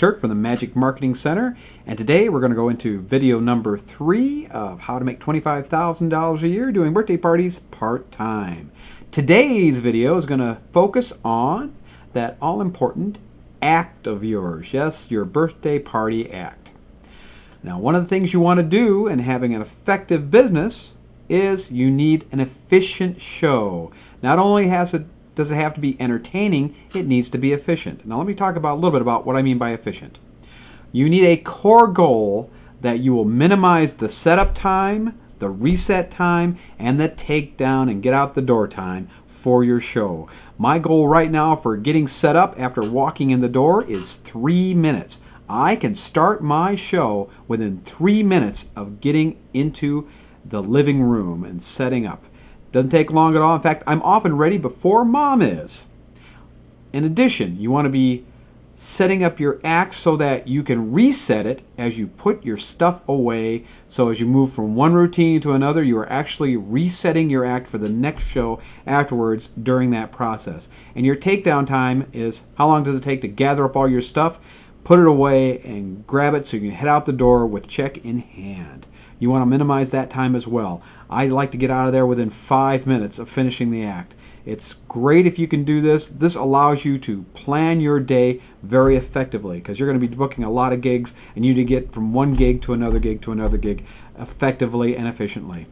Turk from the Magic Marketing Center, and today we're going to go into video number 3 of how to make $25,000 a year doing birthday parties part-time. Today's video is going to focus on that all-important act of yours. Yes, your birthday party act. Now, one of the things you want to do in having an effective business is you need an efficient show. Not only does it have to be entertaining, it needs to be efficient. Now let me talk about a little bit about what I mean by efficient. You need a core goal that you will minimize the setup time, the reset time, and the takedown and get out the door time for your show. My goal right now for getting set up after walking in the door is 3 minutes. I can start my show within 3 minutes of getting into the living room and setting up. Doesn't take long at all. In fact, I'm often ready before Mom is. In addition, you want to be setting up your act so that you can reset it as you put your stuff away. So as you move from one routine to another, you are actually resetting your act for the next show afterwards during that process. And your takedown time is how long does it take to gather up all your stuff, put it away, and grab it so you can head out the door with check in hand. You want to minimize that time as well. I like to get out of there within 5 minutes of finishing the act. It's great if you can do this. This allows you to plan your day very effectively because you're going to be booking a lot of gigs and you need to get from one gig to another gig to another gig effectively and efficiently.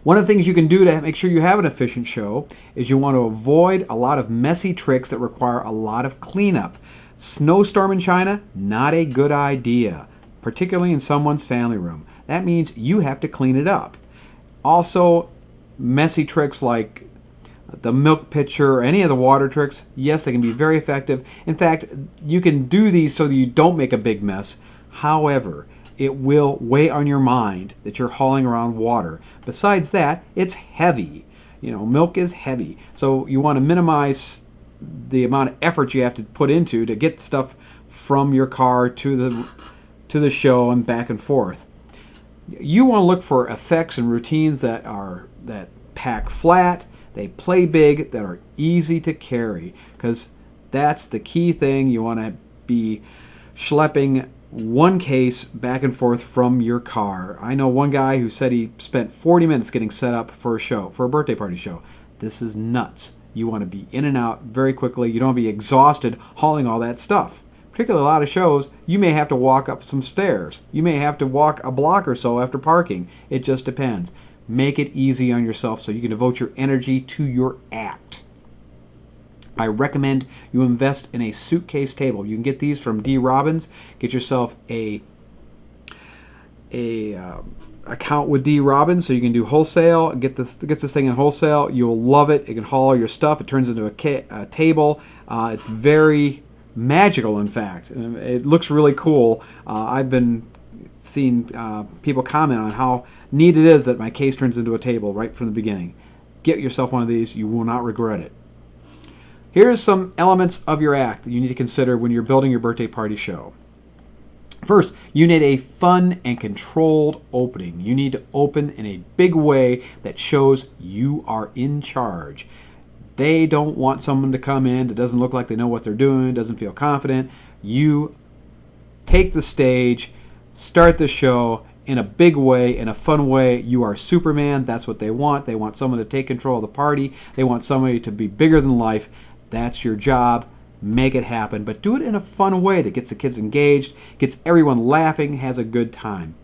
One of the things you can do to make sure you have an efficient show is you want to avoid a lot of messy tricks that require a lot of cleanup. Snowstorm in China, not a good idea, particularly in someone's family room. That means you have to clean it up. Also, messy tricks like the milk pitcher or any of the water tricks, yes, they can be very effective. In fact, you can do these so that you don't make a big mess. However, it will weigh on your mind that you're hauling around water. Besides that, it's heavy. You know, milk is heavy. So you want to minimize the amount of effort you have to put into to get stuff from your car to the show and back and forth. You want to look for effects and routines that pack flat, they play big, that are easy to carry, because that's the key thing. You want to be schlepping one case back and forth from your car. I know one guy who said he spent 40 minutes getting set up for a show, for a birthday party show. This is nuts. You want to be in and out very quickly. You don't want to be exhausted hauling all that stuff. Particularly a lot of shows, you may have to walk up some stairs. You may have to walk a block or so after parking. It just depends. Make it easy on yourself so you can devote your energy to your act. I recommend you invest in a suitcase table. You can get these from D. Robbins. Get yourself a account with D. Robbins so you can do wholesale. Get this thing in wholesale. You'll love it. It can haul all your stuff. It turns into a table. It's very magical, in fact. It looks really cool. I've been seeing people comment on how neat it is that my case turns into a table right from the beginning. Get yourself one of these. You will not regret it. Here's some elements of your act that you need to consider when you're building your birthday party show. First, you need a fun and controlled opening. You need to open in a big way that shows you are in charge. They don't want someone to come in that doesn't look like they know what they're doing, doesn't feel confident. You take the stage, start the show in a big way, in a fun way. You are Superman. That's what they want. They want someone to take control of the party. They want somebody to be bigger than life. That's your job. Make it happen, but do it in a fun way that gets the kids engaged, gets everyone laughing, has a good time.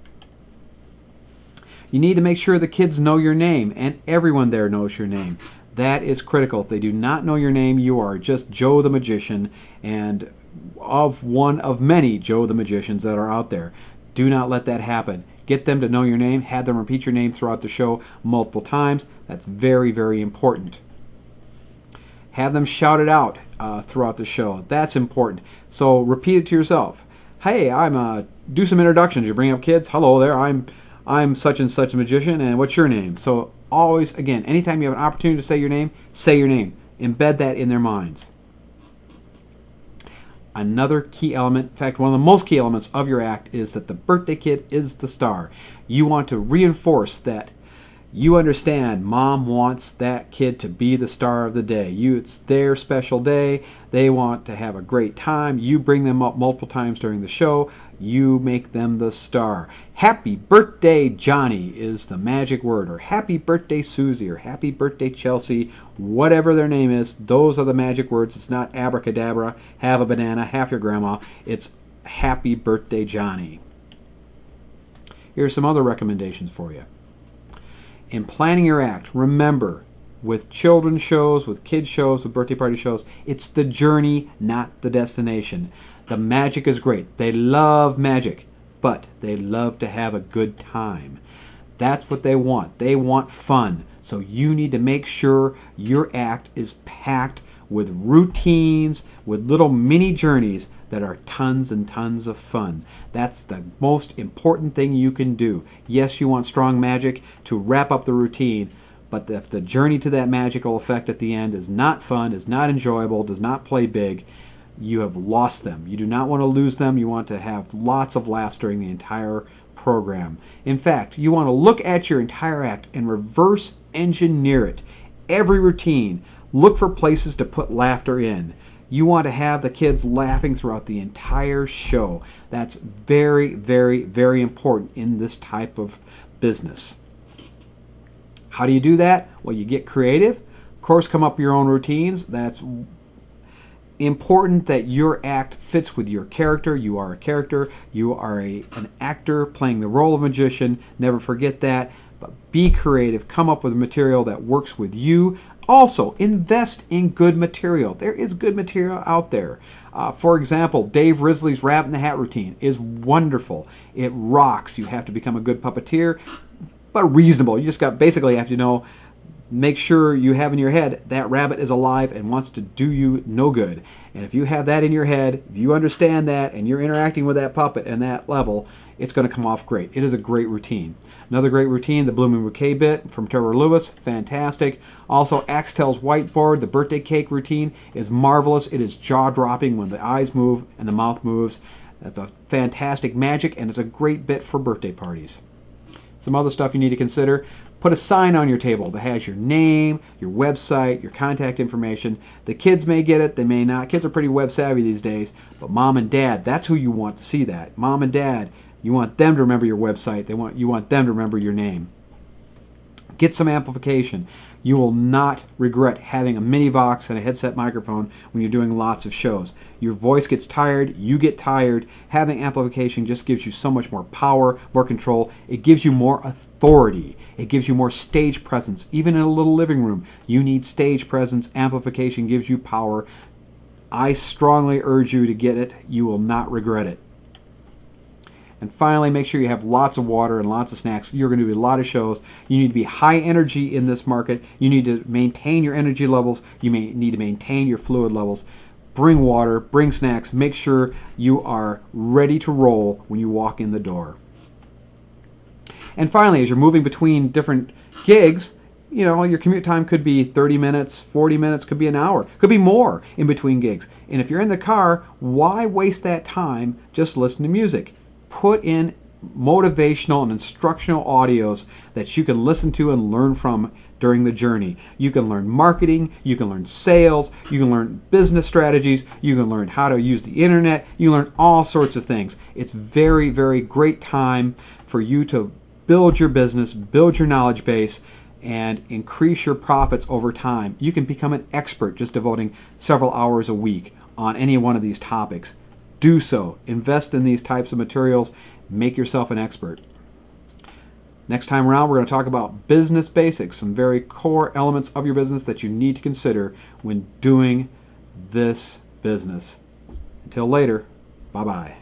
You need to make sure the kids know your name, and everyone there knows your name. That is critical. If they do not know your name, you are just Joe the Magician, and of one of many Joe the Magicians that are out there. Do not let that happen. Get them to know your name. Have them repeat your name throughout the show multiple times. That's very, very important. Have them shout it out throughout the show. That's important. So repeat it to yourself. Hey, do some introductions. You bring up kids. Hello there. I'm such and such a magician, and what's your name? So always, again, anytime you have an opportunity to say your name, say your name. Embed that in their minds. Another key element, in fact, one of the most key elements of your act is that the birthday kid is the star. You want to reinforce that You understand mom wants that kid to be the star of the day. It's their special day. They want to have a great time. You bring them up multiple times during the show. You make them the star. Happy birthday, Johnny is the magic word, or happy birthday, Susie, or happy birthday, Chelsea, whatever their name is. Those are the magic words. It's not abracadabra, have a banana, half your grandma. It's happy birthday, Johnny. Here's some other recommendations for you. In planning your act, remember, with children's shows, with kids shows, with birthday party shows, it's the journey, not the destination. The magic is great. They love magic, but they love to have a good time. That's what they want. They want fun. So you need to make sure your act is packed with routines, with little mini journeys that are tons and tons of fun. That's the most important thing you can do. Yes, you want strong magic to wrap up the routine, but if the journey to that magical effect at the end is not fun, is not enjoyable, does not play big, you have lost them. You do not want to lose them. You want to have lots of laughs during the entire program. In fact, you want to look at your entire act and reverse engineer it. Every routine, look for places to put laughter in. You want to have the kids laughing throughout the entire show. That's very, very, very important in this type of business. How do you do that? Well, you get creative. Of course, come up with your own routines. That's important that your act fits with your character. You are a character. You are an actor playing the role of magician. Never forget that. But be creative. Come up with material that works with you. Also, invest in good material. There is good material out there. For example, Dave Risley's Rabbit in the Hat routine is wonderful. It rocks. You have to become a good puppeteer, but reasonable. You just basically have to know, make sure you have in your head that rabbit is alive and wants to do you no good. And if you have that in your head, if you understand that, and you're interacting with that puppet at that level, it's going to come off great. It is a great routine. Another great routine, the Blooming Bouquet bit from Trevor Lewis, fantastic. Also, Axtel's Whiteboard, the birthday cake routine, is marvelous. It is jaw-dropping when the eyes move and the mouth moves. That's a fantastic magic, and it's a great bit for birthday parties. Some other stuff you need to consider. Put a sign on your table that has your name, your website, your contact information. The kids may get it, they may not. Kids are pretty web savvy these days, but mom and dad, that's who you want to see that. Mom and dad, you want them to remember your website. You want them to remember your name. Get some amplification. You will not regret having a mini Vox and a headset microphone when you're doing lots of shows. Your voice gets tired, you get tired. Having amplification just gives you so much more power, more control. It gives you more authority. It gives you more stage presence. Even in a little living room, you need stage presence. Amplification gives you power. I strongly urge you to get it. You will not regret it. And finally, make sure you have lots of water and lots of snacks. You're going to do a lot of shows. You need to be high energy in this market. You need to maintain your energy levels. You may need to maintain your fluid levels. Bring water, bring snacks. Make sure you are ready to roll when you walk in the door. And finally, as you're moving between different gigs, your commute time could be 30 minutes, 40 minutes, could be an hour, could be more in between gigs. And if you're in the car, why waste that time? Just listen to music. Put in motivational and instructional audios that you can listen to and learn from during the journey. You can learn marketing, you can learn sales, you can learn business strategies, you can learn how to use the internet, you learn all sorts of things. It's very, very great time for you to build your business, build your knowledge base, and increase your profits over time. You can become an expert just devoting several hours a week on any one of these topics. Do so. Invest in these types of materials. Make yourself an expert. Next time around, we're going to talk about business basics, some very core elements of your business that you need to consider when doing this business. Until later, bye-bye.